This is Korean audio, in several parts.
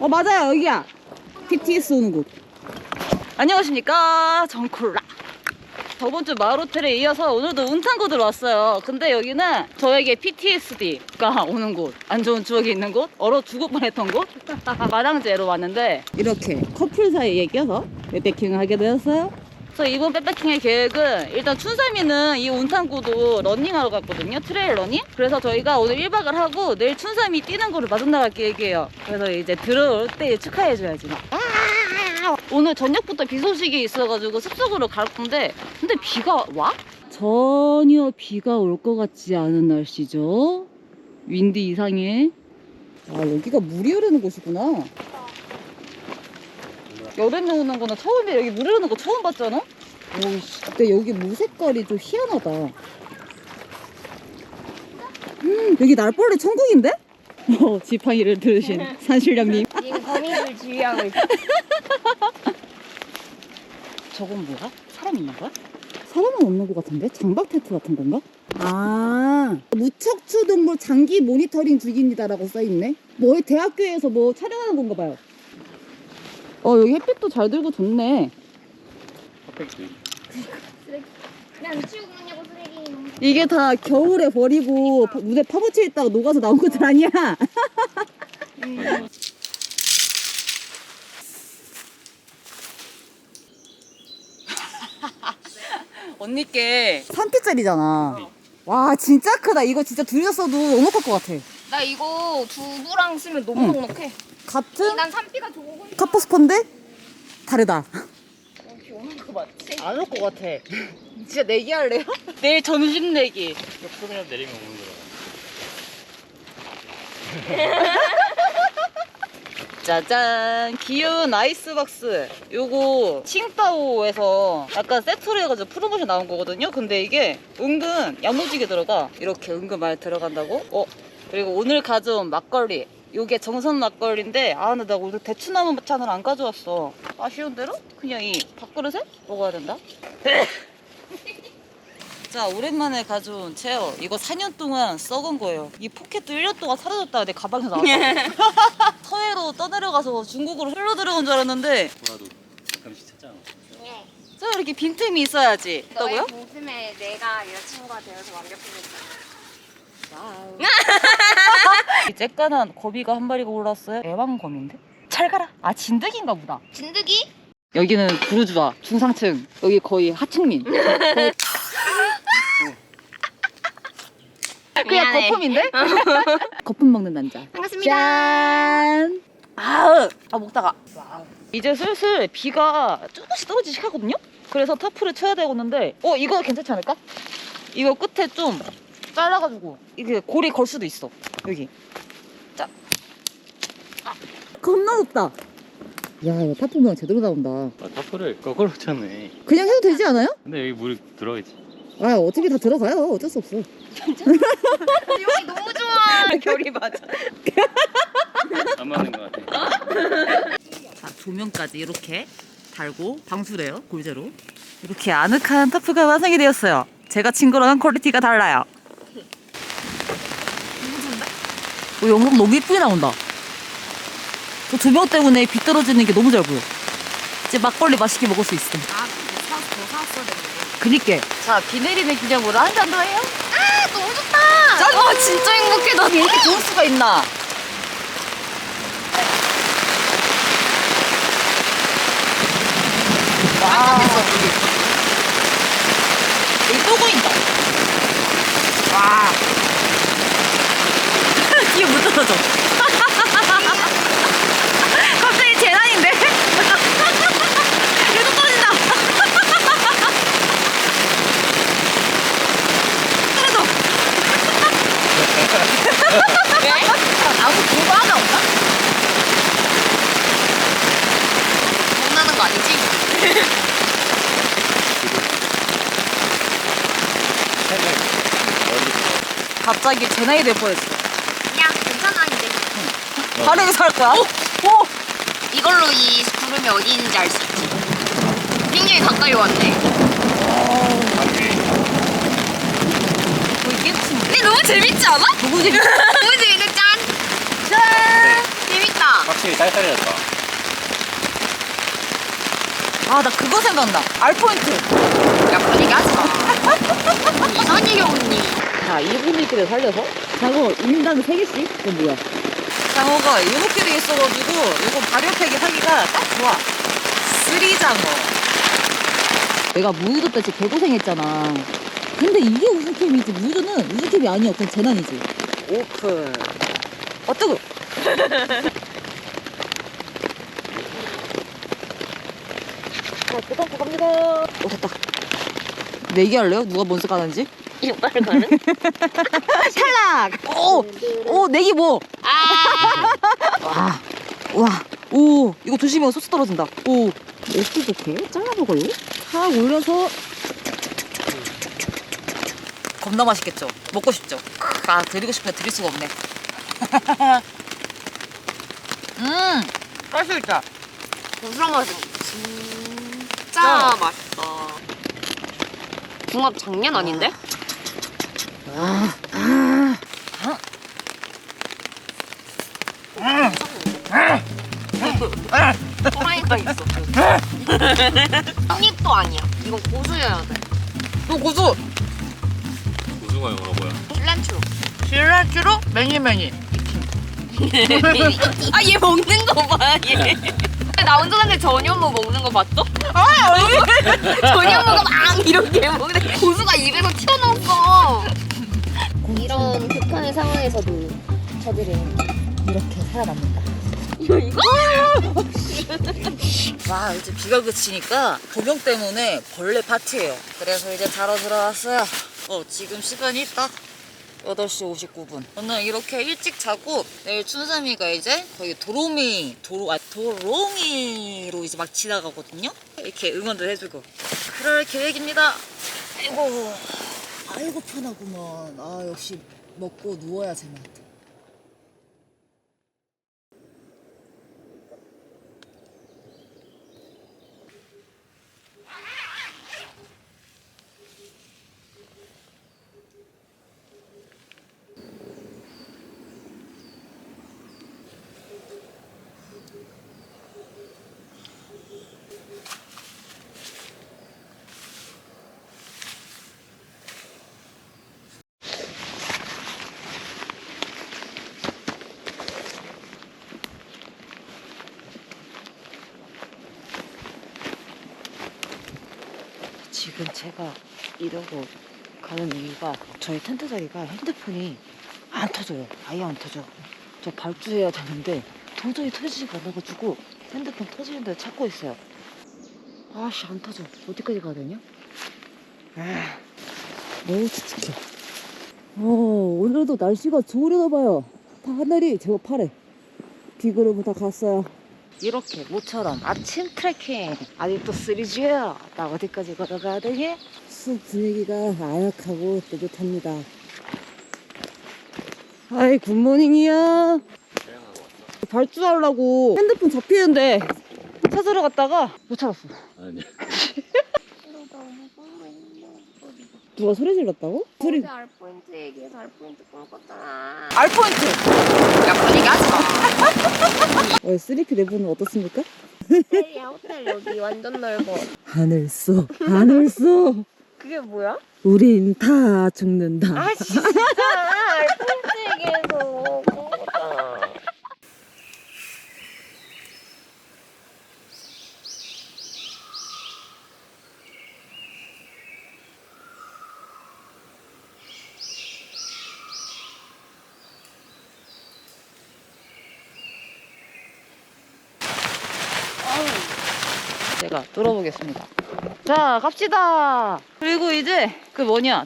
맞아요, 여기야. BTS 오는 곳. 안녕하십니까, 정콜라. 저번주 마을호텔에 이어서 오늘도 운탄곳으로 왔어요. 근데 여기는 저에게 PTSD가 오는 곳, 안 좋은 추억이 있는 곳, 얼어 죽을 뻔했던 곳 마당제로 왔는데 이렇게 커플 사이에 껴서 백패킹을 하게 되었어요. 그래서 이번 백패킹의 계획은 일단 춘삼이는 이 운탄구도 러닝하러 갔거든요. 트레일 러닝. 그래서 저희가 오늘 1박을 하고 내일 춘삼이 뛰는 거를 마중 나갈 계획이에요. 그래서 이제 들어올 때 축하해줘야지. 오늘 저녁부터 비 소식이 있어가지고 숲속으로 갈 건데 근데 비가 와? 전혀 비가 올 것 같지 않은 날씨죠. 윈드 이상해. 아, 여기가 물이 흐르는 곳이구나. 여름에 오는 거는 처음에 여기 물 흐르는 거 처음 봤잖아? 오이씨. 근데 여기 물 색깔이 좀 희한하다. 여기 날벌레 천국인데? 지팡이를 들으신 산신령님. 지금 거미줄 지휘하고 있어. 저건 뭐야? 사람 있는 거야? 사람은 없는 것 같은데? 장박 텐트 같은 건가? 아, 무척추 동물 장기 모니터링 중입니다라고 써있네. 뭐 대학교에서 뭐 촬영하는 건가 봐요. 여기 햇빛도 잘 들고 좋네. 그냥 치우고 있냐고 쓰레기. 이게 다 겨울에 버리고 눈에 파묻혀 있다가 녹아서 나온 것들 아니야? 언니께 3피짜리잖아. 와, 진짜 크다. 이거 진짜 둘이서 써도 넉넉할 것 같아. 나 이거 두부랑 쓰면 너무 넉넉해. 같은 난 산비가 좋고. 카포스퍼인데 다르다. 비 오는 거 맞지? 안 올 것 같아. 진짜 내기 할래요? 내일 점심 내기. 조금이라도 내리면 오는 거야. 짜잔, 귀여운 아이스박스. 요거 칭따오에서 약간 세트로 해가지고 프로모션 나온 거거든요. 근데 이게 은근 야무지게 들어가. 이렇게 은근 많이 들어간다고. 그리고 오늘 가져온 막걸리, 요게 정선 막걸리인데 근데 나 오늘 대추나무 잔을 안 가져왔어. 아쉬운 대로 그냥 이 밥그릇에 먹어야 된다. 자, 오랜만에 가져온 체어. 이거 4년 동안 썩은 거예요. 이 포켓도 1년 동안 사라졌다가 내 가방에서 나왔어. 서해로 떠내려가서 중국으로 흘러 들어온 줄 알았는데 뭐라도 가끔씩 찾아와. 네. 저 이렇게 빈틈이 있어야지. 너의 있다고요? 동틈에 내가 여자친구가 되어서 완벽해졌잖아. 와우. 이 쬐깐한 거미가 한 마리가 올라왔어요. 애완거미인데? 잘 가라. 진드기인가 보다. 진드기? 여기는 부르주아 중상층. 여기 거의 하층민. 거의... 그냥 미안해. 거품인데? 거품 먹는 남자. 반갑습니다. 짠. 먹다가. 와우. 이제 슬슬 비가 조금씩 떨어지기 시작하거든요? 그래서 타프를 쳐야 되겠는데 이거 괜찮지 않을까? 이거 끝에 좀 잘라가지고 이게 고리 걸 수도 있어. 여기. 자. 겁나 높다. 야, 이거 타프 모양 제대로 나온다. 타프를 거꾸로 쳤네. 그냥 해도 되지 않아요? 근데 여기 물이 들어가겠지. 어차피 다 들어가요. 어쩔 수 없어. 여기 너무 좋아. 결이 맞아. 안 맞는 것 같아. 자, 조명까지 이렇게 달고 방수래요. 골재로. 이렇게 아늑한 타프가 완성이 되었어요. 제가 친 거랑은 퀄리티가 달라요. 너무 좋은데? 영상 너무 예쁘게 나온다. 저 조명 때문에 비 떨어지는 게 너무 잘 보여. 이제 막걸리 맛있게 먹을 수 있어. 근데 더 사왔어야 되는데. 그니까. 자, 비 내리는 기념으로 한 잔 더 해요? 너무 좋다. 진짜 행복해. 나 이렇게 좋을 수가 있나? 와, 여기 또 보인다. 와. 뒤에 못 떨어져. 갑자기 재난인데? 얘도 떨어진다. 떨어져. 왜? 아무 공부 하나 없나? 장난하는 거 아니지? 갑자기 재난이 될 뻔했어. 야, 괜찮아 이제. 바로 여기서 할 거야? 오! 이걸로 이 구름이 어디 있는지 알 수 있지. 굉장히 가까이 왔네. 거의 깨우치는 근데 너무 재밌지 않아? 너무 재밌어. 너무 재밌네. 짠. 짠. 재밌다. 확실히 쌀쌀해졌다. 아, 나 그거 생각나. 알포인트. 야, 그런 얘기 하지 마. 이선희 언니. 자, 이분들끼리 살려서 장어 인당 3개씩? 이건 뭐야? 장어가 7개 있어가지고 이거 발효팩이 하기가 딱 좋아. 쓰리장어. 내가 무유도 때 진짜 개고생했잖아. 근데 이게 우승캠이지. 무유는 우승캠이 아니야. 그냥 재난이지. 오픈. 뜨거. 자, 부담 갑니다. 됐다. 내기할래요? 누가 먼저 가는지? 이거 빨리 가는? 탈락! 오, 내기 뭐? 아. 와, 오, 이거 조심해요. 소스 떨어진다. 오, 어떻게 좋게 잘라 먹어요? 탁 올려서. 겁나 맛있겠죠? 먹고 싶죠? 아, 드리고 싶은데 드릴 수가 없네. 깔수 있다. 고소한 맛은 진짜 맛있다. 궁합 장난 아닌데? 호랑이가 있어. 한입도 아니야. 이건 고수여야 돼. 또 고수! 고수가 영어가 뭐야? 실란트로. 실란트로 매니매니. 아, 얘 먹는 거 봐, 얘. 나 운전하는데 전현무 먹는 거 봤어? 전현무가 막 이렇게 먹는데 고수가 입에서 튀어나왔어. 이런 극한의 상황에서도 저들은 이렇게 살아남는다. 이거? 와, 이제 비가 그치니까 조명 때문에 벌레 파티예요. 그래서 이제 자러 들어왔어요. 지금 시간이 딱 8시 59분. 오늘 이렇게 일찍 자고 내일 춘삼이가 이제 거기 도롱이로 이제 막 지나가거든요. 이렇게 응원도 해주고 그럴 계획입니다. 아이고 편하구만. 아, 역시 먹고 누워야 제맛. 지금 제가 이러고 가는 이유가 저희 텐트 자리가 핸드폰이 안 터져요. 아예 안 터져. 저 발주해야 되는데 도저히 터지지가 않아가지고 핸드폰 터지는 데 찾고 있어요. 아씨, 안 터져. 어디까지 가야 되냐? 너무 칙칙해. 오늘도 날씨가 좋으려나 봐요. 다 하늘이 제법 파래. 비구름은 다 갔어요. 이렇게 모처럼 아침 트레킹. 아직도 3G야. 나 어디까지 걸어가야 되니? 숲 분위기가 아약하고 뜨뜻합니다. 아이, 굿모닝이야. 발주하려고 핸드폰 잡히는데 찾으러 갔다가 못 찾았어. 아니야. 누가 소리 질렀다고? 소리. 알포인트 얘기해서 알포인트 꼴꿨잖아. 알포인트! 야, 그런 얘기 하지 마. 3P 내부는 어떻습니까? 호텔이야, 호텔 여기 완전 넓어. 하늘소, 하늘소. 그게 뭐야? 우린 다 죽는다. 아, 진짜. 알포인트 얘기해서 꼴꿨잖아. 제가 뚫어보겠습니다. 자, 갑시다. 그리고 이제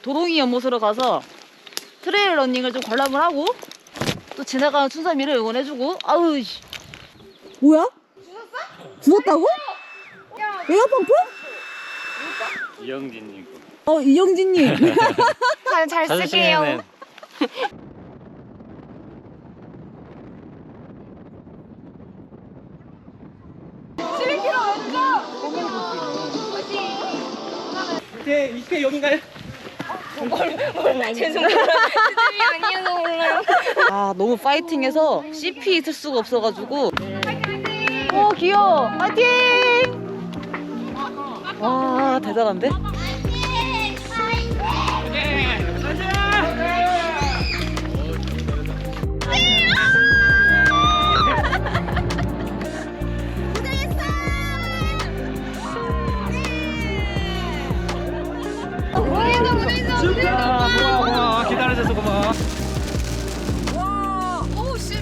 도롱이 연못으로 가서 트레일 러닝을 좀 관람을 하고 또 지나가는 춘삼이를 응원해주고. 아우 씨. 뭐야? 죽었다고? 에어펌프? 이영진님 거. 이영진님. 잘 쓸게요. 네, 이게 여긴가요? 죄송해요. 스님이 아니어서 몰라요. 아, 너무 파이팅해서 CP 있을 수가 없어가지고 오 귀여워. 파이팅. 와 대단한데? 고마워. 기다려줘서 고마워. 와, 오우 씨.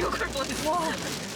욕을 뻔했어.